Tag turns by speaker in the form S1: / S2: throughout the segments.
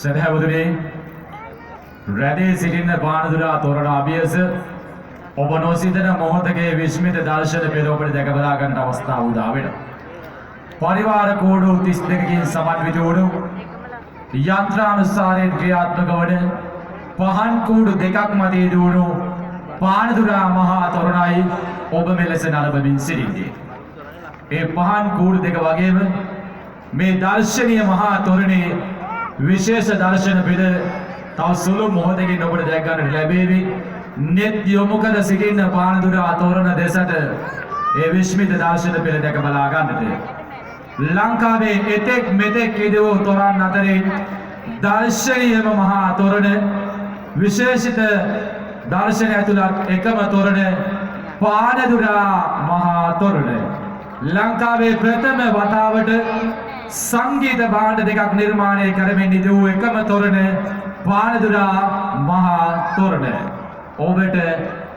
S1: සදහැවතුනි රැඳී සිටින පානදුරා තොරණ අභියස ඔබ නොසිතන මොහොතකේ විස්මිත දර්ශන පෙළ ඔබට දැක බලා ගන්නට අවස්ථාව උදා වෙනවා. පරිවාර කෝඩු 32කින් සමන්විත වුණු යන්ත්‍රානුසාරයෙන් ක්‍රියාත්මක වන පහන් කූඩු දෙකක් මැද දුණු පානදුරා මහා තොරණයි ඔබ මෙලෙස නලබමින් සිටින්නේ. මේ පහන් කූඩු දෙක වගේම මේ දර්ශනීය මහා තොරණේ විශේෂ දර්ශන පෙළ තව සුළු මොහොතකින් ඔබට දැක ගන්නට ලැබේවි. net යොමු කර සිටින පානදුරා තොරණ දෙසට ඒ විස්මිත දර්ශන පෙළ දැක බලා ගන්නට. ලංකාවේ එතෙක් මෙතෙක් ඉදවූ තොරන් අතරින් දර්ශනීයම මහා තොරණ විශේෂිත දර්ශන ඇතුළත් එකම තොරණ පානදුරා මහා තොරණ. ලංකාවේ ප්‍රථම වතාවට සංගීත භාණ්ඩ දෙකක් නිර්මාණය කරමින් ඉදවූ එකම තොරණ පානදුරා මහා තොරණ. ඔබට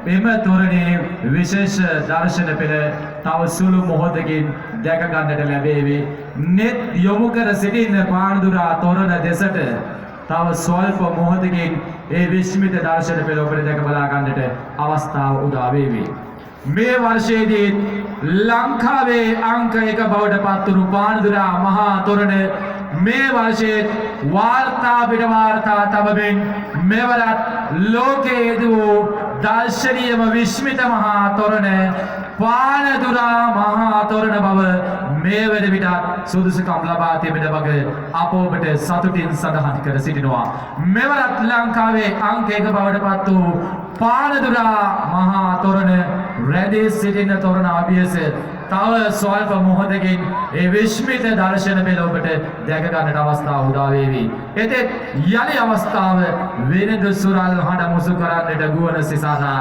S1: මෙම තොරණේ විශේෂ දර්ශන පෙළ තව සුළු මොහොතකින් දැක ගන්නට ලැබේවි. net යොමු කර සිටින පානදුරා තොරණ දෙසට තව ස්වල්ප මොහොතකින් ඒ විස්මිත දර්ශන පෙළ ඔබට දැක බලා ගන්නට අවස්ථාව උදා වේවි. මේ වර්ෂයේදී ලංකාවේ අංක 1 බවට පත්වුණු පානදුරා මහා තොරණ මේ වර්ෂයේ වාර්තා පිට වාර්තා තබමින් මෙවරත් ලෝකයේ වූ දර්ශනීයම විස්මිත මහා තොරණ පානදුරා මහා තොරණ බව මේ වන විට සුදුසුකම් ලබා තිබෙන බව අප ඔබට සතුටින් සඳහන් කර සිටිනවා. මෙවරත් ලංකාවේ අංක 1 බවට පත් වූ පානදුරා මහා තොරණ රැඳී සිටින තොරණ අභියස තව ස්වල්ප මොහොතකින් ඒ විස්මිත දර්ශන පෙළ ඔබට දැක ගන්නට අවස්ථාව උදා වේවි. එතෙක් යලි අවස්ථාව වෙනද සුරල් හඬ මුසු කරන්නට ගුවන් සිසාරා